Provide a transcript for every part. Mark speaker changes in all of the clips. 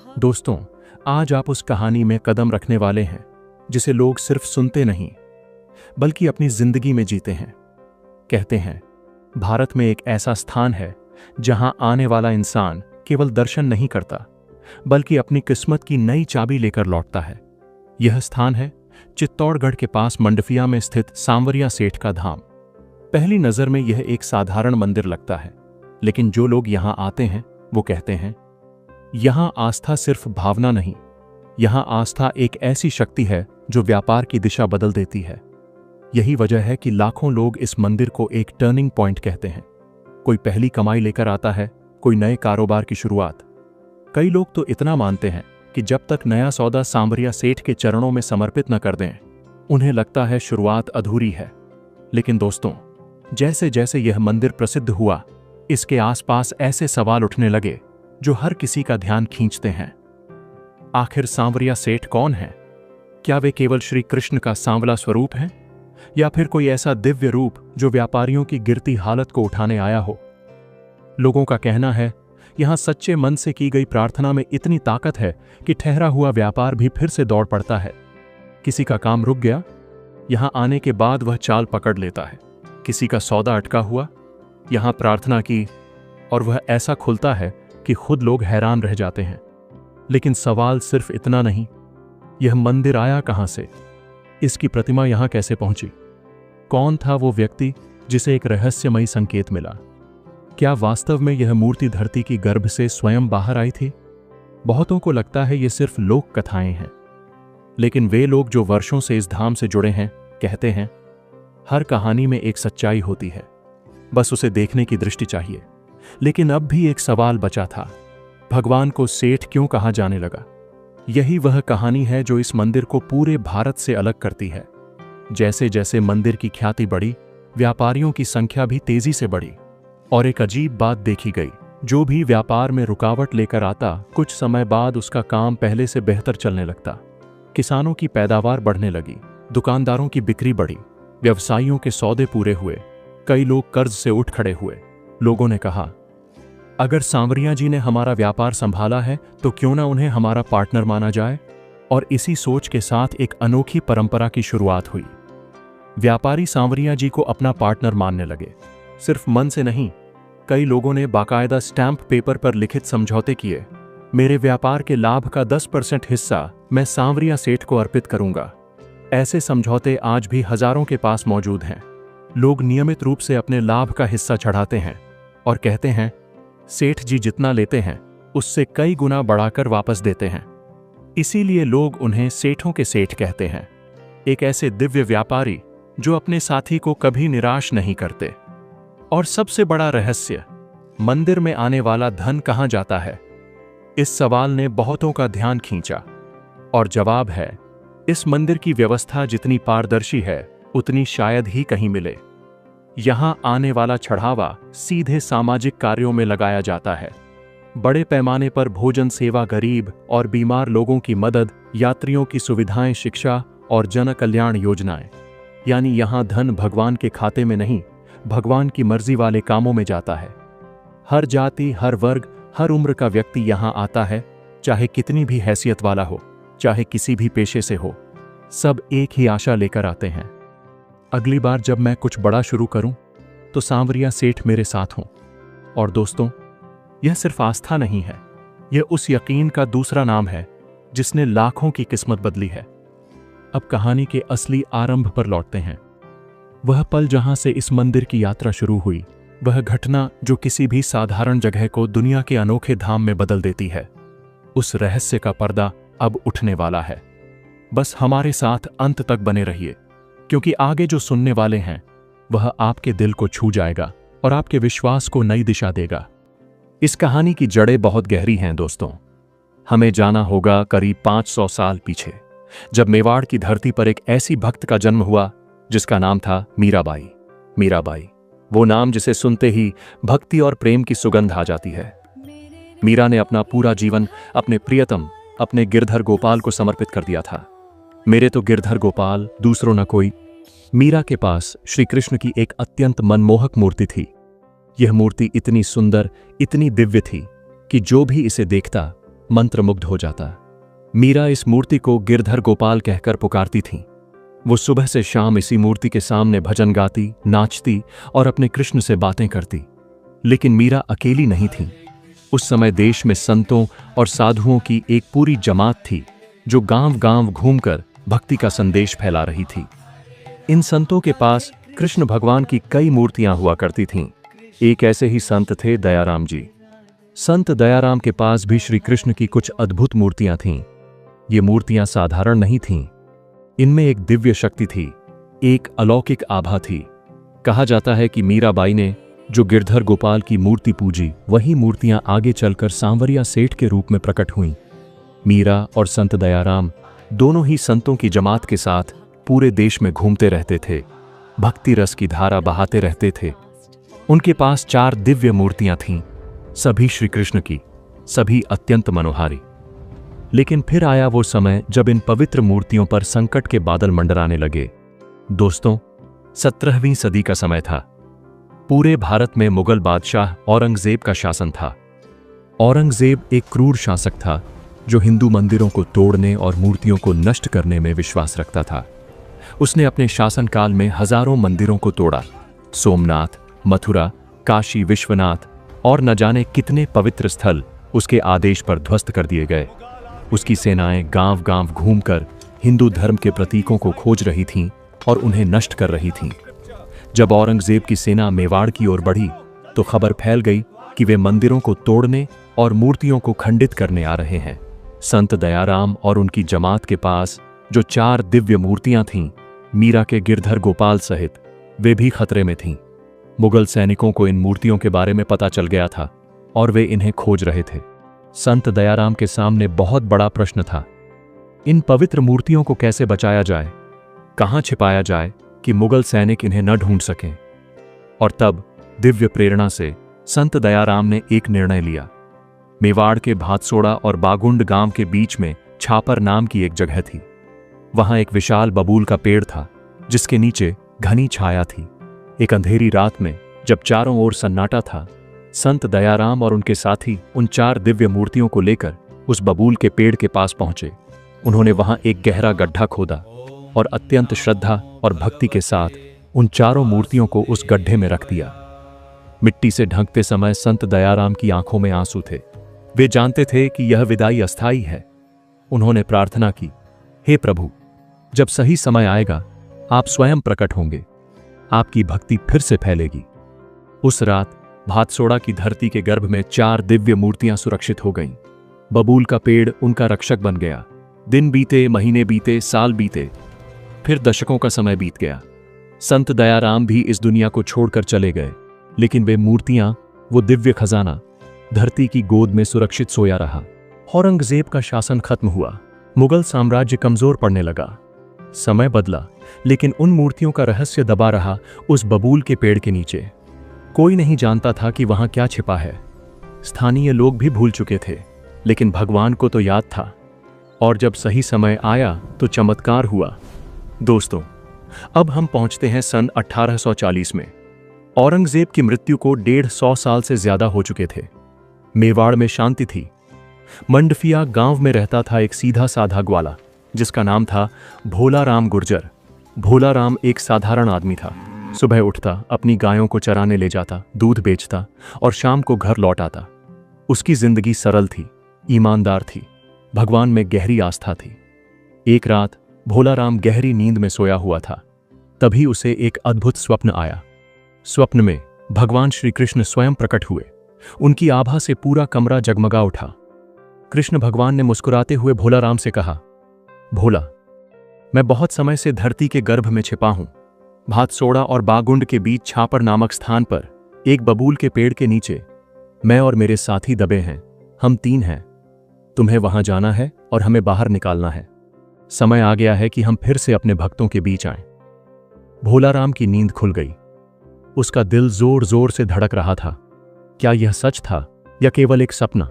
Speaker 1: दोस्तों, आज आप उस कहानी में कदम रखने वाले हैं जिसे लोग सिर्फ सुनते नहीं बल्कि अपनी जिंदगी में जीते हैं। कहते हैं, भारत में एक ऐसा स्थान है जहां आने वाला इंसान केवल दर्शन नहीं करता बल्कि अपनी किस्मत की नई चाबी लेकर लौटता है। यह स्थान है चित्तौड़गढ़ के पास मंडफिया में स्थित सांवरिया सेठ का धाम। पहली नजर में यह एक साधारण मंदिर लगता है, लेकिन जो लोग यहां आते हैं वो कहते हैं, यहां आस्था सिर्फ भावना नहीं, यहां आस्था एक ऐसी शक्ति है जो व्यापार की दिशा बदल देती है। यही वजह है कि लाखों लोग इस मंदिर को एक टर्निंग पॉइंट कहते हैं। कोई पहली कमाई लेकर आता है, कोई नए कारोबार की शुरुआत। कई लोग तो इतना मानते हैं कि जब तक नया सौदा सांवरिया सेठ के चरणों में समर्पित न कर दें, उन्हें लगता है शुरुआत अधूरी है। लेकिन दोस्तों, जैसे जैसे यह मंदिर प्रसिद्ध हुआ, इसके आसपास ऐसे सवाल उठने लगे जो हर किसी का ध्यान खींचते हैं। आखिर सांवरिया सेठ कौन है? क्या वे केवल श्री कृष्ण का सांवला स्वरूप हैं, या फिर कोई ऐसा दिव्य रूप जो व्यापारियों की गिरती हालत को उठाने आया हो? लोगों का कहना है, यहां सच्चे मन से की गई प्रार्थना में इतनी ताकत है कि ठहरा हुआ व्यापार भी फिर से दौड़ पड़ता है। किसी का काम रुक गया, यहां आने के बाद वह चाल पकड़ लेता है। किसी का सौदा अटका हुआ, यहां प्रार्थना की और वह ऐसा खुलता है कि खुद लोग हैरान रह जाते हैं। लेकिन सवाल सिर्फ इतना नहीं, यह मंदिर आया कहां से? इसकी प्रतिमा यहां कैसे पहुंची? कौन था वो व्यक्ति जिसे एक रहस्यमयी संकेत मिला? क्या वास्तव में यह मूर्ति धरती की गर्भ से स्वयं बाहर आई थी? बहुतों को लगता है ये सिर्फ लोक कथाएं हैं, लेकिन वे लोग जो वर्षों से इस धाम से जुड़े हैं कहते हैं, हर कहानी में एक सच्चाई होती है, बस उसे देखने की दृष्टि चाहिए। लेकिन अब भी एक सवाल बचा था, भगवान को सेठ क्यों कहा जाने लगा? यही वह कहानी है जो इस मंदिर को पूरे भारत से अलग करती है। जैसे जैसे मंदिर की ख्याति बढ़ी, व्यापारियों की संख्या भी तेजी से बढ़ी और एक अजीब बात देखी गई, जो भी व्यापार में रुकावट लेकर आता, कुछ समय बाद उसका काम पहले से बेहतर चलने लगता। किसानों की पैदावार बढ़ने लगी, दुकानदारों की बिक्री बढ़ी, व्यवसायियों के सौदे पूरे हुए, कई लोग कर्ज से उठ खड़े हुए। लोगों ने कहा, अगर सांवरिया जी ने हमारा व्यापार संभाला है तो क्यों ना उन्हें हमारा पार्टनर माना जाए। और इसी सोच के साथ एक अनोखी परंपरा की शुरुआत हुई। व्यापारी सांवरिया जी को अपना पार्टनर मानने लगे। सिर्फ मन से नहीं, कई लोगों ने बाकायदा स्टैंप पेपर पर लिखित समझौते किए। मेरे व्यापार के लाभ का 10% हिस्सा मैं सांवरिया सेठ को अर्पित करूंगा। ऐसे समझौते आज भी हजारों के पास मौजूद हैं। लोग नियमित रूप से अपने लाभ का हिस्सा चढ़ाते हैं और कहते हैं, सेठ जी जितना लेते हैं उससे कई गुना बढ़ाकर वापस देते हैं। इसीलिए लोग उन्हें सेठों के सेठ कहते हैं। एक ऐसे दिव्य व्यापारी जो अपने साथी को कभी निराश नहीं करते। और सबसे बड़ा रहस्य, मंदिर में आने वाला धन कहां जाता है? इस सवाल ने बहुतों का ध्यान खींचा और जवाब है, इस मंदिर की व्यवस्था जितनी पारदर्शी है उतनी शायद ही कहीं मिले। यहां आने वाला चढ़ावा सीधे सामाजिक कार्यों में लगाया जाता है। बड़े पैमाने पर भोजन सेवा, गरीब और बीमार लोगों की मदद, यात्रियों की सुविधाएं, शिक्षा और जन कल्याण योजनाएं। यानी यहां धन भगवान के खाते में नहीं, भगवान की मर्जी वाले कामों में जाता है। हर जाति, हर वर्ग, हर उम्र का व्यक्ति यहां आता है, चाहे कितनी भी हैसियत वाला हो, चाहे किसी भी पेशे से हो। सब एक ही आशा लेकर आते हैं, अगली बार जब मैं कुछ बड़ा शुरू करूं तो सांवरिया सेठ मेरे साथ हों। और दोस्तों, यह सिर्फ आस्था नहीं है, यह उस यकीन का दूसरा नाम है जिसने लाखों की किस्मत बदली है। अब कहानी के असली आरंभ पर लौटते हैं। वह पल जहां से इस मंदिर की यात्रा शुरू हुई, वह घटना जो किसी भी साधारण जगह को दुनिया के अनोखे धाम में बदल देती है। उस रहस्य का पर्दा अब उठने वाला है। बस हमारे साथ अंत तक बने रहिए, क्योंकि आगे जो सुनने वाले हैं वह आपके दिल को छू जाएगा और आपके विश्वास को नई दिशा देगा। इस कहानी की जड़ें बहुत गहरी हैं दोस्तों। हमें जाना होगा करीब 500 साल पीछे, जब मेवाड़ की धरती पर एक ऐसी भक्त का जन्म हुआ जिसका नाम था मीराबाई। मीराबाई, वो नाम जिसे सुनते ही भक्ति और प्रेम की सुगंध आ जाती है। मीरा ने अपना पूरा जीवन अपने प्रियतम, अपने गिरधर गोपाल को समर्पित कर दिया था। मेरे तो गिरधर गोपाल दूसरों न कोई। मीरा के पास श्री कृष्ण की एक अत्यंत मनमोहक मूर्ति थी। यह मूर्ति इतनी सुंदर, इतनी दिव्य थी कि जो भी इसे देखता मंत्रमुग्ध हो जाता। मीरा इस मूर्ति को गिरधर गोपाल कहकर पुकारती थीं। वो सुबह से शाम इसी मूर्ति के सामने भजन गाती, नाचती और अपने कृष्ण से बातें करती। लेकिन मीरा अकेली नहीं थी। उस समय देश में संतों और साधुओं की एक पूरी जमात थी जो गांव-गांव घूमकर भक्ति का संदेश फैला रही थी। इन संतों के पास कृष्ण भगवान की कई मूर्तियां हुआ करती थीं। एक ऐसे ही संत थे दयाराम जी। संत दयाराम के पास भी श्री कृष्ण की कुछ अद्भुत मूर्तियां थीं। ये मूर्तियां साधारण नहीं थीं। इनमें एक दिव्य शक्ति थी, एक अलौकिक आभा थी। कहा जाता है कि मीराबाई ने जो गिरधर गोपाल की मूर्ति पूजी, वही मूर्तियां आगे चलकर सांवरिया सेठ के रूप में प्रकट हुईं। मीरा और संत दयाराम दोनों ही संतों की जमात के साथ पूरे देश में घूमते रहते थे, भक्ति रस की धारा बहाते रहते थे। उनके पास 4 दिव्य मूर्तियां थीं, सभी श्री कृष्ण की, सभी अत्यंत मनोहारी। लेकिन फिर आया वो समय जब इन पवित्र मूर्तियों पर संकट के बादल मंडराने लगे। दोस्तों, 17वीं सदी का समय था। पूरे भारत में मुगल बादशाह औरंगजेब का शासन था। औरंगजेब एक क्रूर शासक था जो हिंदू मंदिरों को तोड़ने और मूर्तियों को नष्ट करने में विश्वास रखता था। उसने अपने शासनकाल में हजारों मंदिरों को तोड़ा। सोमनाथ, मथुरा, काशी विश्वनाथ और न जाने कितने पवित्र स्थल उसके आदेश पर ध्वस्त कर दिए गए। उसकी सेनाएं गांव-गांव घूमकर हिंदू धर्म के प्रतीकों को खोज रही थीं और उन्हें नष्ट कर रही थीं। जब औरंगजेब की सेना मेवाड़ की ओर बढ़ी तो खबर फैल गई कि वे मंदिरों को तोड़ने और मूर्तियों को खंडित करने आ रहे हैं। संत दयाराम और उनकी जमात के पास जो 4 दिव्य मूर्तियां थीं, मीरा के गिरधर गोपाल सहित, वे भी खतरे में थीं। मुगल सैनिकों को इन मूर्तियों के बारे में पता चल गया था और वे इन्हें खोज रहे थे। संत दयाराम के सामने बहुत बड़ा प्रश्न था। इन पवित्र मूर्तियों को कैसे बचाया जाए, कहां छिपाया जाए कि मुगल सैनिक इन्हें न ढूंढ सकें। और तब दिव्य प्रेरणा से संत दयाराम ने एक निर्णय लिया। मेवाड़ के भातसोड़ा और बागुंड गांव के बीच में छापर नाम की एक जगह थी। वहां एक विशाल बबूल का पेड़ था जिसके नीचे घनी छाया थी। एक अंधेरी रात में जब चारों ओर सन्नाटा था, संत दयाराम और उनके साथी उन 4 दिव्य मूर्तियों को लेकर उस बबूल के पेड़ के पास पहुंचे। उन्होंने वहां एक गहरा गड्ढा खोदा और अत्यंत श्रद्धा और भक्ति के साथ उन 4 मूर्तियों को उस गड्ढे में रख दिया। मिट्टी से ढंकते समय संत दयाराम की आंखों में आंसू थे। वे जानते थे कि यह विदाई अस्थायी है। उन्होंने प्रार्थना की, हे प्रभु, जब सही समय आएगा आप स्वयं प्रकट होंगे, आपकी भक्ति फिर से फैलेगी। उस रात भातसोड़ा की धरती के गर्भ में 4 दिव्य मूर्तियां सुरक्षित हो गईं। बबूल का पेड़ उनका रक्षक बन गया। दिन बीते, महीने बीते, साल बीते, फिर दशकों का समय बीत गया। संत दयाराम भी इस दुनिया को छोड़कर चले गए, लेकिन वे मूर्तियां, वो दिव्य खजाना धरती की गोद में सुरक्षित सोया रहा। औरंगजेब का शासन खत्म हुआ, मुगल साम्राज्य कमजोर पड़ने लगा। समय बदला, लेकिन उन मूर्तियों का रहस्य दबा रहा उस बबूल के पेड़ के नीचे। कोई नहीं जानता था कि वहां क्या छिपा है। स्थानीय लोग भी भूल चुके थे, लेकिन भगवान को तो याद था। और जब सही समय आया तो चमत्कार हुआ। दोस्तों, अब हम पहुंचते हैं सन 1840 में। औरंगजेब की मृत्यु को 150 साल से ज्यादा हो चुके थे। मेवाड़ में शांति थी। मंडफिया गांव में रहता था एक सीधा साधा ग्वाला जिसका नाम था भोला राम गुर्जर। भोला राम एक साधारण आदमी था। सुबह उठता, अपनी गायों को चराने ले जाता, दूध बेचता और शाम को घर लौट आता। उसकी जिंदगी सरल थी, ईमानदार थी, भगवान में गहरी आस्था थी। एक रात भोला राम गहरी नींद में सोया हुआ था। तभी उसे एक अद्भुत स्वप्न आया। स्वप्न में भगवान श्री कृष्ण स्वयं प्रकट हुए। उनकी आभा से पूरा कमरा जगमगा उठा। कृष्ण भगवान ने मुस्कुराते हुए भोला राम से कहा, भोला, मैं बहुत समय से धरती के गर्भ में छिपा हूं। भातसोड़ा और बागुंड के बीच छापर नामक स्थान पर एक बबूल के पेड़ के नीचे मैं और मेरे साथी दबे हैं। हम 3 हैं। तुम्हें वहां जाना है और हमें बाहर निकालना है। समय आ गया है कि हम फिर से अपने भक्तों के बीच आएं। भोला राम की नींद खुल गई। उसका दिल जोर जोर से धड़क रहा था। क्या यह सच था या केवल एक सपना?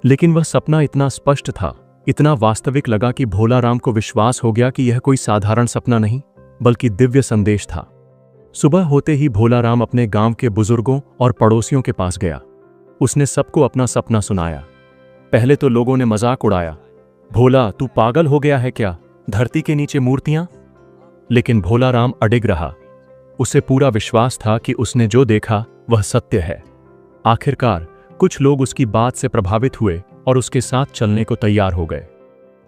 Speaker 1: लेकिन वह सपना इतना स्पष्ट था, इतना वास्तविक लगा कि भोला राम को विश्वास हो गया कि यह कोई साधारण सपना नहीं बल्कि दिव्य संदेश था। सुबह होते ही भोला राम अपने गांव के बुजुर्गों और पड़ोसियों के पास गया। उसने सबको अपना सपना सुनाया। पहले तो लोगों ने मजाक उड़ाया, भोला तू पागल हो गया है क्या, धरती के नीचे मूर्तियां। लेकिन भोला राम अडिग रहा। उसे पूरा विश्वास था कि उसने जो देखा वह सत्य है। आखिरकार कुछ लोग उसकी बात से प्रभावित हुए और उसके साथ चलने को तैयार हो गए।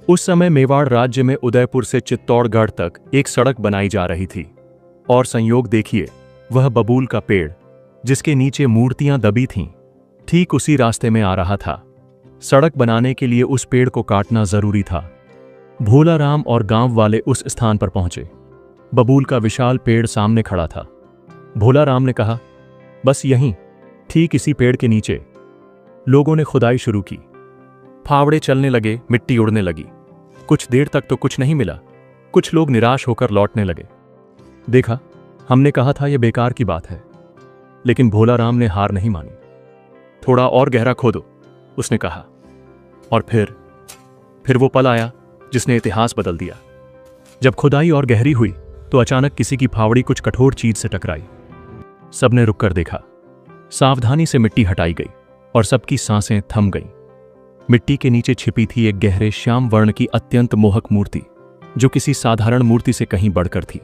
Speaker 1: उस समय मेवाड़ राज्य में उदयपुर से चित्तौड़गढ़ तक एक सड़क बनाई जा रही थी, और संयोग देखिए, वह बबूल का पेड़ जिसके नीचे मूर्तियां दबी थीं, ठीक उसी रास्ते में आ रहा था। सड़क बनाने के लिए उस पेड़ को काटना जरूरी था। भोला राम और गांव वाले उस स्थान पर पहुंचे। बबूल का विशाल पेड़ सामने खड़ा था। भोला राम ने कहा, बस यहीं, ठीक इसी पेड़ के नीचे। लोगों ने खुदाई शुरू की। फावड़े चलने लगे, मिट्टी उड़ने लगी। कुछ देर तक तो कुछ नहीं मिला। कुछ लोग निराश होकर लौटने लगे। देखा, हमने कहा था यह बेकार की बात है। लेकिन भोला राम ने हार नहीं मानी। थोड़ा और गहरा खोदो, उसने कहा। और फिर वो पल आया जिसने इतिहास बदल दिया। जब खुदाई और गहरी हुई तो अचानक किसी की फावड़ी कुछ कठोर चीज से टकराई। सबने रुककर देखा। सावधानी से मिट्टी हटाई गई और सबकी सांसें थम गईं। मिट्टी के नीचे छिपी थी एक गहरे श्याम वर्ण की अत्यंत मोहक मूर्ति, जो किसी साधारण मूर्ति से कहीं बढ़कर थी।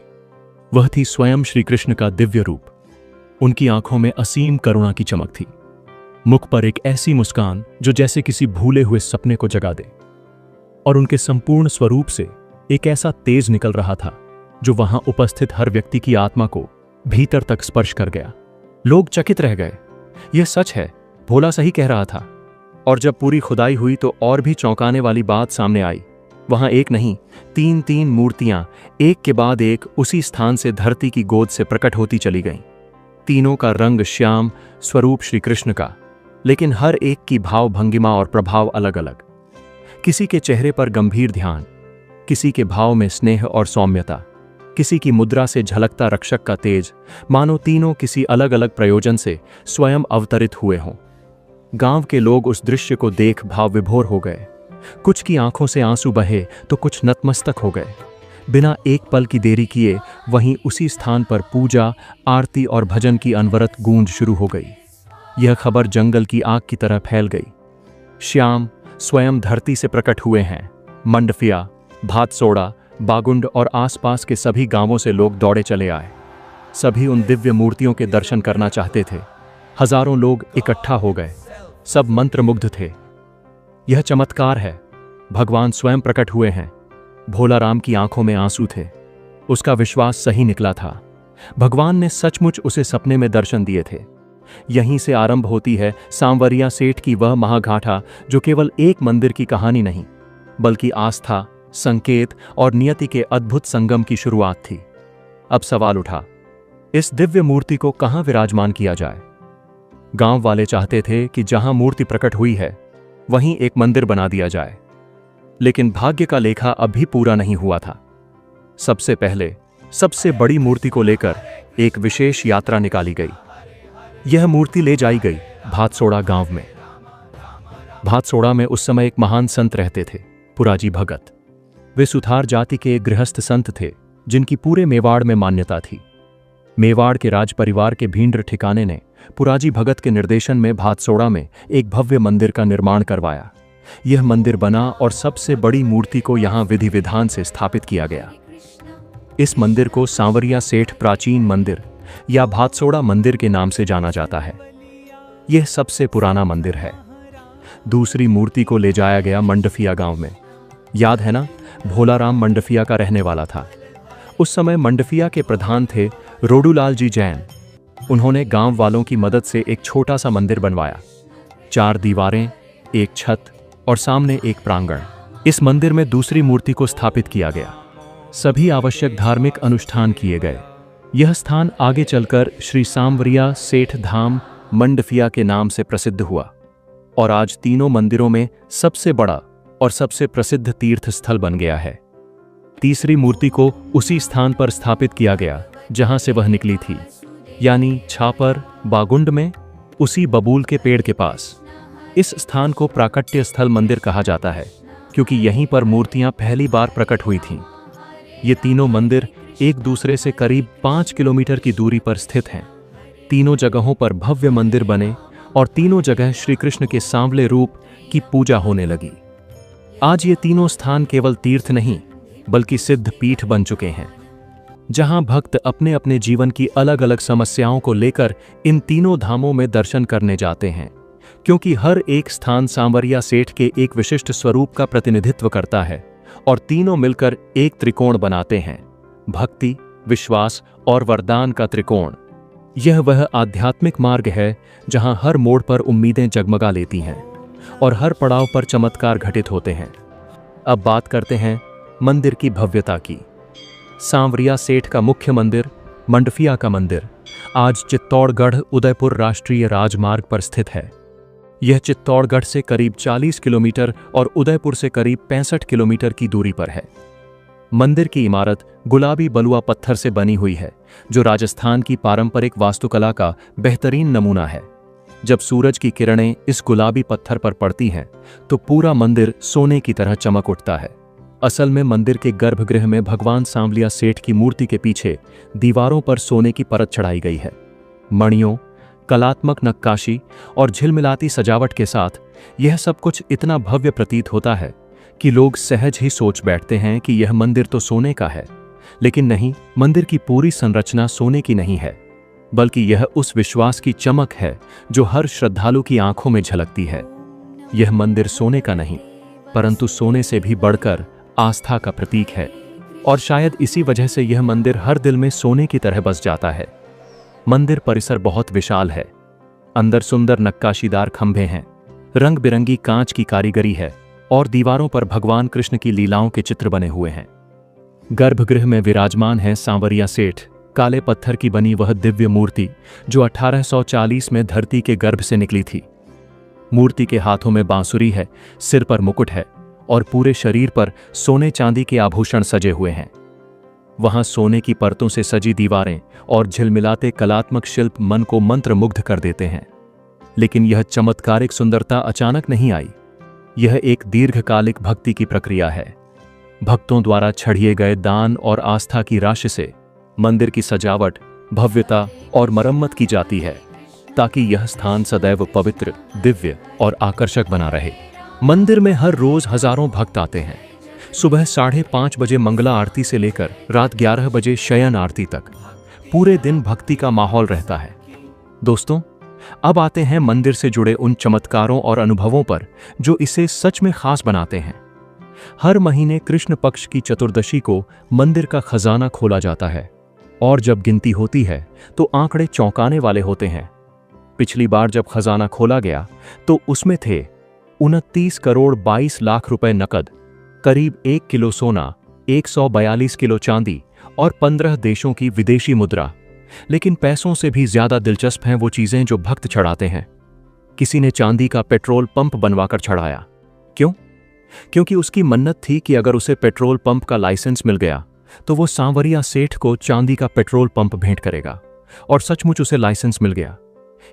Speaker 1: वह थी स्वयं श्री कृष्ण का दिव्य रूप। उनकी आंखों में असीम करुणा की चमक थी। मुख पर एक ऐसी मुस्कान जो जैसे किसी भूले हुए सपने को जगा दे। और उनके संपूर्ण स्वरूप से एक ऐसा तेज निकल रहा था जो वहां उपस्थित हर व्यक्ति की आत्मा को भीतर तक स्पर्श कर गया। लोग चकित रह गए। यह सच है, भोला सही कह रहा था। और जब पूरी खुदाई हुई तो और भी चौंकाने वाली बात सामने आई। वहां एक नहीं, तीन मूर्तियां एक के बाद एक उसी स्थान से धरती की गोद से प्रकट होती चली गईं। तीनों का रंग श्याम, स्वरूप श्री कृष्ण का, लेकिन हर एक की भाव भंगिमा और प्रभाव अलग अलग। किसी के चेहरे पर गंभीर ध्यान, किसी के भाव में स्नेह और सौम्यता, किसी की मुद्रा से झलकता रक्षक का तेज, मानो तीनों किसी अलग अलग प्रयोजन से स्वयं अवतरित हुए हों। गांव के लोग उस दृश्य को देख भाव विभोर हो गए। कुछ की आंखों से आंसू बहे तो कुछ नतमस्तक हो गए। बिना एक पल की देरी किए वहीं उसी स्थान पर पूजा, आरती और भजन की अनवरत गूंज शुरू हो गई। यह खबर जंगल की आग की तरह फैल गई। श्याम स्वयं धरती से प्रकट हुए हैं। मंडफिया, भातसोड़ा, बागुंड और आसपास के सभी गांवों से लोग दौड़े चले आए। सभी उन दिव्य मूर्तियों के दर्शन करना चाहते थे। हजारों लोग इकट्ठा हो गए। सब मंत्रमुग्ध थे। यह चमत्कार है, भगवान स्वयं प्रकट हुए हैं। भोला राम की आंखों में आंसू थे। उसका विश्वास सही निकला था। भगवान ने सचमुच उसे सपने में दर्शन दिए थे। यहीं से आरंभ होती है सांवरिया सेठ की वह महागाथा, जो केवल एक मंदिर की कहानी नहीं, बल्कि आस्था, संकेत और नियति के अद्भुत संगम की शुरुआत थी। अब सवाल उठा, इस दिव्य मूर्ति को कहां विराजमान किया जाए? गांव वाले चाहते थे कि जहां मूर्ति प्रकट हुई है वहीं एक मंदिर बना दिया जाए। लेकिन भाग्य का लेखा अभी पूरा नहीं हुआ था। सबसे पहले सबसे बड़ी मूर्ति को लेकर एक विशेष यात्रा निकाली गई। यह मूर्ति ले जाई गई भातसोड़ा गांव में। भातसोड़ा में उस समय एक महान संत रहते थे, पुराजी भगत। वे सुथार जाति के एक गृहस्थ संत थे जिनकी पूरे मेवाड़ में मान्यता थी। मेवाड़ के राज परिवार के भींड्र ठिकाने ने पुराजी भगत के निर्देशन में भातसोड़ा में एक भव्य मंदिर का निर्माण करवाया। यह मंदिर बना और सबसे बड़ी मूर्ति को यहां विधि विधान से स्थापित किया गया। इस मंदिर को सांवरिया सेठ प्राचीन मंदिर या भातसोड़ा मंदिर के नाम से जाना जाता है। यह सबसे पुराना मंदिर है। दूसरी मूर्ति को ले जाया गया मंडफिया गांव में। याद है ना, भोला राम मंडफिया का रहने वाला था। उस समय मंडफिया के प्रधान थे रोडूलाल जी जैन। उन्होंने गांव वालों की मदद से एक छोटा सा मंदिर बनवाया। 4 दीवारें, एक छत और सामने एक प्रांगण। इस मंदिर में दूसरी मूर्ति को स्थापित किया गया। सभी आवश्यक धार्मिक अनुष्ठान किए गए। यह स्थान आगे चलकर श्री सांवरिया सेठ धाम मंडफिया के नाम से प्रसिद्ध हुआ और आज तीनों मंदिरों में सबसे बड़ा और सबसे प्रसिद्ध तीर्थ स्थल बन गया है। तीसरी मूर्ति को उसी स्थान पर स्थापित किया गया जहां से वह निकली थी, यानी छापर बागुंड में, उसी बबूल के पेड़ के पास। इस स्थान को प्राकट्य स्थल मंदिर कहा जाता है क्योंकि यहीं पर मूर्तियां पहली बार प्रकट हुई थीं। ये तीनों मंदिर एक दूसरे से करीब 5 किलोमीटर की दूरी पर स्थित हैं। तीनों जगहों पर भव्य मंदिर बने और तीनों जगह श्री कृष्ण के सांवले रूप की पूजा होने लगी। आज ये तीनों स्थान केवल तीर्थ नहीं बल्कि सिद्ध पीठ बन चुके हैं, जहां भक्त अपने अपने जीवन की अलग अलग समस्याओं को लेकर इन तीनों धामों में दर्शन करने जाते हैं, क्योंकि हर एक स्थान सांवरिया सेठ के एक विशिष्ट स्वरूप का प्रतिनिधित्व करता है और तीनों मिलकर एक त्रिकोण बनाते हैं, भक्ति, विश्वास और वरदान का त्रिकोण। यह वह आध्यात्मिक मार्ग है जहां हर मोड़ पर उम्मीदें जगमगा लेती हैं और हर पड़ाव पर चमत्कार घटित होते हैं। अब बात करते हैं मंदिर की भव्यता की। सांवरिया सेठ का मुख्य मंदिर, मंडफिया का मंदिर, आज चित्तौड़गढ़ उदयपुर राष्ट्रीय राजमार्ग पर स्थित है। यह चित्तौड़गढ़ से करीब 40 किलोमीटर और उदयपुर से करीब 65 किलोमीटर की दूरी पर है। मंदिर की इमारत गुलाबी बलुआ पत्थर से बनी हुई है, जो राजस्थान की पारंपरिक वास्तुकला का बेहतरीन नमूना है। जब सूरज की किरणें इस गुलाबी पत्थर पर पड़ती हैं तो पूरा मंदिर सोने की तरह चमक उठता है। असल में मंदिर के गर्भगृह में भगवान सांवलिया सेठ की मूर्ति के पीछे दीवारों पर सोने की परत चढ़ाई गई है। मणियों, कलात्मक नक्काशी और झिलमिलाती सजावट के साथ यह सब कुछ इतना भव्य प्रतीत होता है कि लोग सहज ही सोच बैठते हैं कि यह मंदिर तो सोने का है। लेकिन नहीं, मंदिर की पूरी संरचना सोने की नहीं है, बल्कि यह उस विश्वास की चमक है जो हर श्रद्धालु की आंखों में झलकती है। यह मंदिर सोने का नहीं, परंतु सोने से भी बढ़कर आस्था का प्रतीक है, और शायद इसी वजह से यह मंदिर हर दिल में सोने की तरह बस जाता है। मंदिर परिसर बहुत विशाल है। अंदर सुंदर नक्काशीदार खंभे हैं, रंग बिरंगी कांच की कारीगरी है और दीवारों पर भगवान कृष्ण की लीलाओं के चित्र बने हुए हैं। गर्भगृह में विराजमान है सांवरिया सेठ, काले पत्थर की बनी वह दिव्य मूर्ति जो 1840 में धरती के गर्भ से निकली थी। मूर्ति के हाथों में बांसुरी है, सिर पर मुकुट है और पूरे शरीर पर सोने चांदी के आभूषण सजे हुए हैं। वहां सोने की परतों से सजी दीवारें और झिलमिलाते कलात्मक शिल्प मन को मंत्रमुग्ध कर देते हैं। लेकिन यह चमत्कारिक सुंदरता अचानक नहीं आई। यह एक दीर्घकालिक भक्ति की प्रक्रिया है। भक्तों द्वारा छड़िए गए दान और आस्था की राशि से मंदिर की सजावट, भव्यता और मरम्मत की जाती है, ताकि यह स्थान सदैव पवित्र, दिव्य और आकर्षक बना रहे। मंदिर में हर रोज हजारों भक्त आते हैं। सुबह 5:30 बजे मंगला आरती से लेकर रात 11 बजे शयन आरती तक पूरे दिन भक्ति का माहौल रहता है। दोस्तों, अब आते हैं मंदिर से जुड़े उन चमत्कारों और अनुभवों पर जो इसे सच में खास बनाते हैं। हर महीने कृष्ण पक्ष की चतुर्दशी को मंदिर का खजाना खोला जाता है और जब गिनती होती है तो आंकड़े चौंकाने वाले होते हैं। पिछली बार जब खजाना खोला गया तो उसमें थे 29 करोड़ 22 लाख रुपए नकद, करीब 1 किलो सोना, 142 किलो चांदी और 15 देशों की विदेशी मुद्रा। लेकिन पैसों से भी ज्यादा दिलचस्प हैं वो चीजें जो भक्त चढ़ाते हैं। किसी ने चांदी का पेट्रोल पंप बनवाकर चढ़ाया। क्यों? क्योंकि उसकी मन्नत थी कि अगर उसे पेट्रोल पंप का लाइसेंस मिल गया तो वो सांवरिया सेठ को चांदी का पेट्रोल पंप भेंट करेगा, और सचमुच उसे लाइसेंस मिल गया।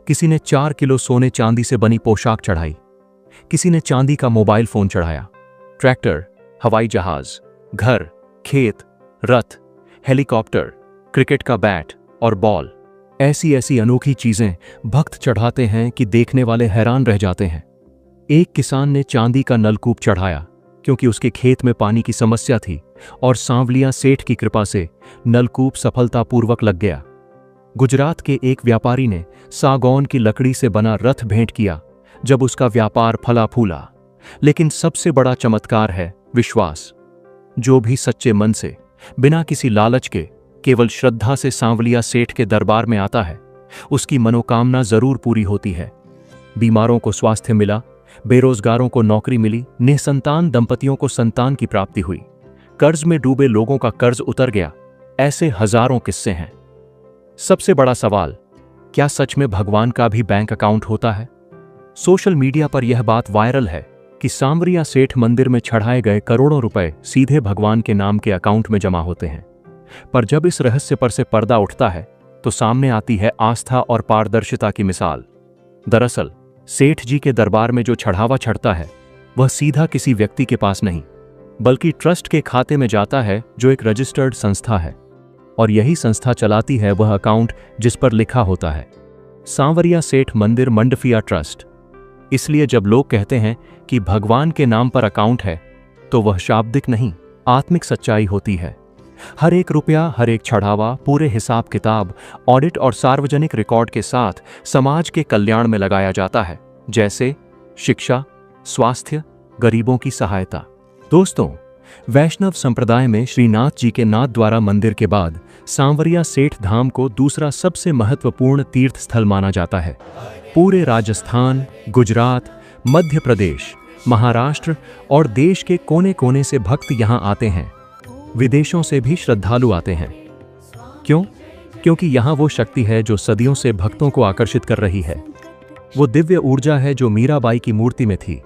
Speaker 1: किसी ने 4 किलो सोने चांदी से बनी पोशाक चढ़ाई। किसी ने चांदी का मोबाइल फोन चढ़ाया। ट्रैक्टर, हवाई जहाज, घर, खेत, रथ, हेलीकॉप्टर, क्रिकेट का बैट और बॉल, ऐसी ऐसी अनोखी चीजें भक्त चढ़ाते हैं कि देखने वाले हैरान रह जाते हैं। एक किसान ने चांदी का नलकूप चढ़ाया क्योंकि उसके खेत में पानी की समस्या थी और सांवलिया सेठ की कृपा से नलकूप सफलतापूर्वक लग गया। गुजरात के एक व्यापारी ने सागौन की लकड़ी से बना रथ भेंट किया जब उसका व्यापार फला फूला। लेकिन सबसे बड़ा चमत्कार है विश्वास। जो भी सच्चे मन से, बिना किसी लालच के, केवल श्रद्धा से सांवलिया सेठ के दरबार में आता है, उसकी मनोकामना जरूर पूरी होती है। बीमारों को स्वास्थ्य मिला, बेरोजगारों को नौकरी मिली, निसंतान दंपतियों को संतान की प्राप्ति हुई, कर्ज में डूबे लोगों का कर्ज उतर गया। ऐसे हजारों किस्से हैं। सबसे बड़ा सवाल, क्या सच में भगवान का भी बैंक अकाउंट होता है? सोशल मीडिया पर यह बात वायरल है कि सांवरिया सेठ मंदिर में चढ़ाए गए करोड़ों रुपए सीधे भगवान के नाम के अकाउंट में जमा होते हैं। पर जब इस रहस्य पर से पर्दा उठता है तो सामने आती है आस्था और पारदर्शिता की मिसाल। दरअसल सेठ जी के दरबार में जो चढ़ावा चढ़ता है वह सीधा किसी व्यक्ति के पास नहीं, बल्कि ट्रस्ट के खाते में जाता है जो एक रजिस्टर्ड संस्था है, और यही संस्था चलाती है वह अकाउंट जिस पर लिखा होता है सांवरिया सेठ मंदिर मंडफिया ट्रस्ट। इसलिए जब लोग कहते हैं कि भगवान के नाम पर अकाउंट है, तो वह शाब्दिक नहीं, आत्मिक सच्चाई होती है। हर एक रुपया, हर एक चढ़ावा पूरे हिसाब किताब, ऑडिट और सार्वजनिक रिकॉर्ड के साथ समाज के कल्याण में लगाया जाता है, जैसे शिक्षा, स्वास्थ्य, गरीबों की सहायता। दोस्तों, वैष्णव संप्रदाय में श्रीनाथ जी के नाथ द्वारा मंदिर के बाद सांवरिया सेठ धाम को दूसरा सबसे महत्वपूर्ण तीर्थ स्थल माना जाता है। पूरे राजस्थान, गुजरात, मध्य प्रदेश, महाराष्ट्र और देश के कोने कोने से भक्त यहां आते हैं। विदेशों से भी श्रद्धालु आते हैं। क्यों? क्योंकि यहां वो शक्ति है जो सदियों से भक्तों को आकर्षित कर रही है। वो दिव्य ऊर्जा है जो मीराबाई की मूर्ति में थी,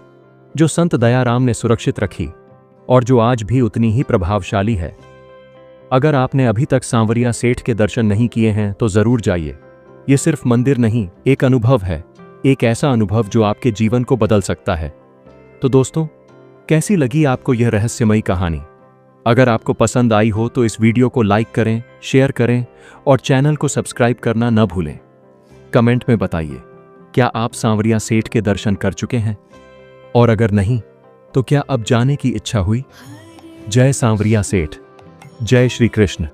Speaker 1: जो संत दयाराम ने सुरक्षित रखी और जो आज भी उतनी ही प्रभावशाली है। अगर आपने अभी तक सांवरिया सेठ के दर्शन नहीं किए हैं तो जरूर जाइए। ये सिर्फ मंदिर नहीं, एक अनुभव है, एक ऐसा अनुभव जो आपके जीवन को बदल सकता है। तो दोस्तों, कैसी लगी आपको यह रहस्यमयी कहानी? अगर आपको पसंद आई हो तो इस वीडियो को लाइक करें, शेयर करें और चैनल को सब्सक्राइब करना न भूलें। कमेंट में बताइए, क्या आप सांवरिया सेठ के दर्शन कर चुके हैं? और अगर नहीं, तो क्या अब जाने की इच्छा हुई? जय सांवरिया सेठ, जय श्री कृष्ण।